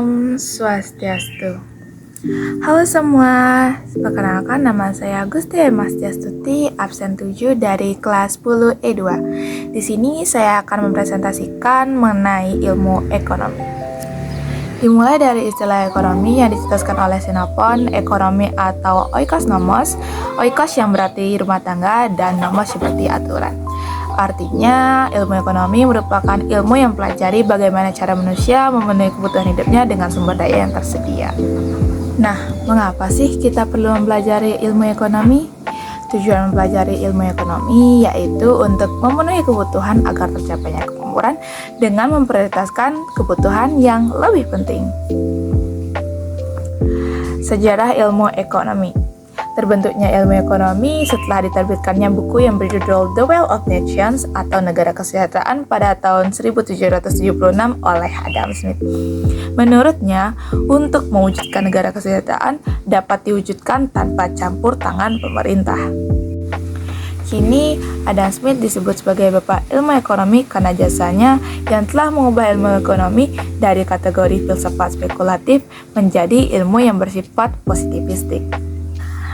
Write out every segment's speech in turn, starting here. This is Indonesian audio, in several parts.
Om Swastiastu. Halo semua, perkenalkan nama saya Gusti Mastiastuti, absen 7 dari kelas 10 E2. Di sini saya akan mempresentasikan mengenai ilmu ekonomi. Dimulai dari istilah ekonomi yang dicetuskan oleh Xenophon, ekonomi atau oikos nomos, oikos yang berarti rumah tangga dan nomos seperti aturan. Artinya, ilmu ekonomi merupakan ilmu yang mempelajari bagaimana cara manusia memenuhi kebutuhan hidupnya dengan sumber daya yang tersedia. Nah, mengapa sih kita perlu mempelajari ilmu ekonomi? Tujuan mempelajari ilmu ekonomi yaitu untuk memenuhi kebutuhan agar tercapainya kemakmuran dengan memprioritaskan kebutuhan yang lebih penting. Sejarah ilmu ekonomi. Terbentuknya ilmu ekonomi setelah diterbitkannya buku yang berjudul The Wealth of Nations atau Negara Kesejahteraan pada tahun 1776 oleh Adam Smith. Menurutnya, untuk mewujudkan negara kesejahteraan dapat diwujudkan tanpa campur tangan pemerintah. Kini, Adam Smith disebut sebagai bapak ilmu ekonomi karena jasanya yang telah mengubah ilmu ekonomi dari kategori filsafat spekulatif menjadi ilmu yang bersifat positivistik.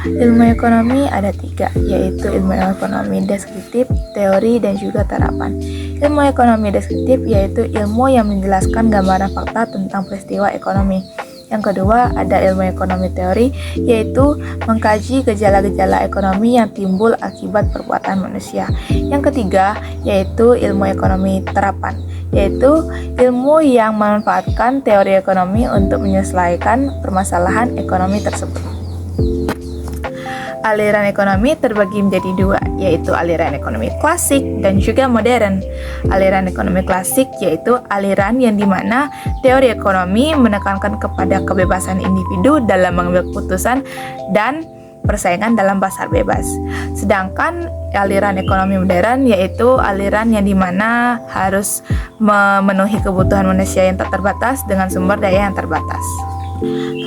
Ilmu ekonomi ada 3, yaitu ilmu ekonomi deskriptif, teori, dan juga terapan. Ilmu ekonomi deskriptif yaitu ilmu yang menjelaskan gambaran fakta tentang peristiwa ekonomi. Yang kedua, ada ilmu ekonomi teori, yaitu mengkaji gejala-gejala ekonomi yang timbul akibat perbuatan manusia. Yang ketiga, yaitu ilmu ekonomi terapan, yaitu ilmu yang memanfaatkan teori ekonomi untuk menyelesaikan permasalahan ekonomi tersebut. Aliran ekonomi terbagi menjadi 2, yaitu aliran ekonomi klasik dan juga modern. Aliran ekonomi klasik yaitu aliran yang dimana teori ekonomi menekankan kepada kebebasan individu dalam mengambil keputusan dan persaingan dalam pasar bebas. Sedangkan aliran ekonomi modern yaitu aliran yang dimana harus memenuhi kebutuhan manusia yang tak terbatas dengan sumber daya yang terbatas.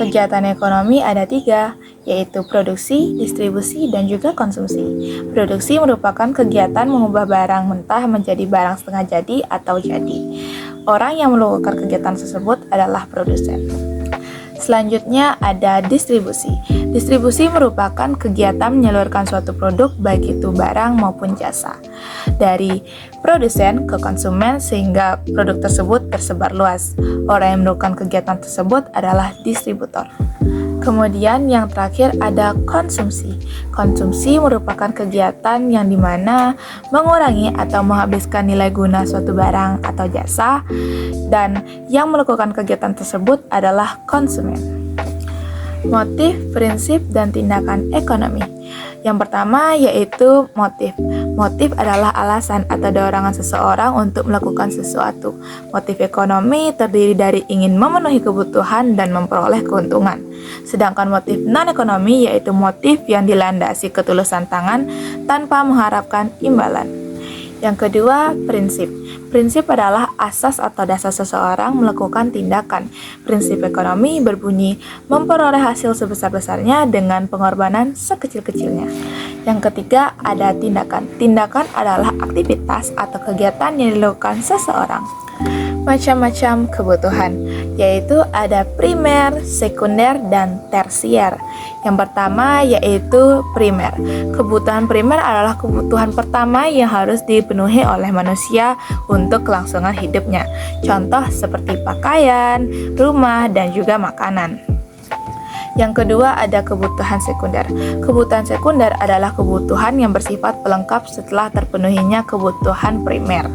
Kegiatan ekonomi ada 3, yaitu produksi, distribusi, dan juga konsumsi. Produksi merupakan kegiatan mengubah barang mentah menjadi barang setengah jadi atau jadi. Orang yang melakukan kegiatan tersebut adalah produsen. Selanjutnya ada distribusi. Distribusi merupakan kegiatan menyalurkan suatu produk baik itu barang maupun jasa dari produsen ke konsumen sehingga produk tersebut tersebar luas. Orang yang melakukan kegiatan tersebut adalah distributor. Kemudian yang terakhir ada konsumsi. Konsumsi merupakan kegiatan yang dimana mengurangi atau menghabiskan nilai guna suatu barang atau jasa, dan yang melakukan kegiatan tersebut adalah konsumen. Motif, prinsip, dan tindakan ekonomi. Yang pertama yaitu motif. Motif adalah alasan atau dorongan seseorang untuk melakukan sesuatu. Motif ekonomi terdiri dari ingin memenuhi kebutuhan dan memperoleh keuntungan. Sedangkan motif non-ekonomi yaitu motif yang dilandasi ketulusan tangan tanpa mengharapkan imbalan. Yang kedua, prinsip. Prinsip adalah asas atau dasar seseorang melakukan tindakan. Prinsip ekonomi berbunyi memperoleh hasil sebesar-besarnya dengan pengorbanan sekecil-kecilnya. Yang ketiga, ada tindakan. Tindakan adalah aktivitas atau kegiatan yang dilakukan seseorang. Macam-macam kebutuhan, yaitu ada primer, sekunder, dan tersier. Yang pertama yaitu primer. Kebutuhan primer adalah kebutuhan pertama yang harus dipenuhi oleh manusia untuk kelangsungan hidupnya. Contoh seperti pakaian, rumah, dan juga makanan. Yang kedua ada kebutuhan sekunder. Kebutuhan sekunder adalah kebutuhan yang bersifat pelengkap setelah terpenuhinya kebutuhan primer.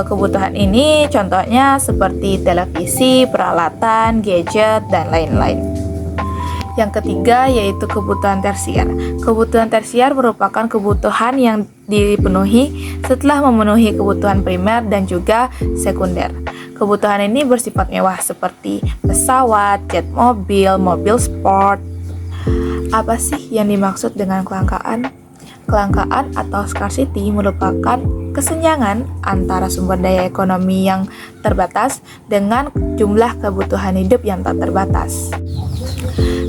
Kebutuhan ini contohnya seperti televisi, peralatan, gadget, dan lain-lain. Yang ketiga yaitu kebutuhan tersier. Kebutuhan tersier merupakan kebutuhan yang dipenuhi setelah memenuhi kebutuhan primer dan juga sekunder. Kebutuhan ini bersifat mewah seperti pesawat, jet mobil, mobil sport. Apa sih yang dimaksud dengan kelangkaan? Kelangkaan atau scarcity merupakan kesenjangan antara sumber daya ekonomi yang terbatas dengan jumlah kebutuhan hidup yang tak terbatas.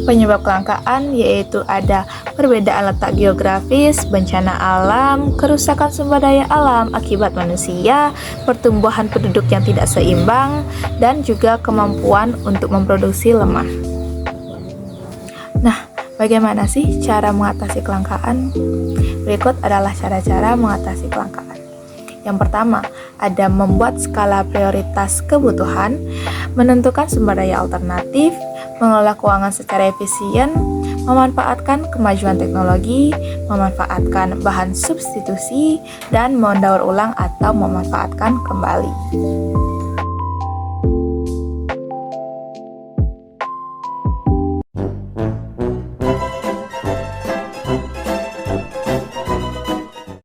Penyebab kelangkaan yaitu ada perbedaan letak geografis, bencana alam, kerusakan sumber daya alam akibat manusia, pertumbuhan penduduk yang tidak seimbang, dan juga kemampuan untuk memproduksi lemah. Nah, bagaimana sih cara mengatasi kelangkaan? Berikut adalah cara-cara mengatasi kelangkaan. Yang pertama, ada membuat skala prioritas kebutuhan, menentukan sumber daya alternatif, mengelola keuangan secara efisien, memanfaatkan kemajuan teknologi, memanfaatkan bahan substitusi, dan mendaur ulang atau memanfaatkan kembali.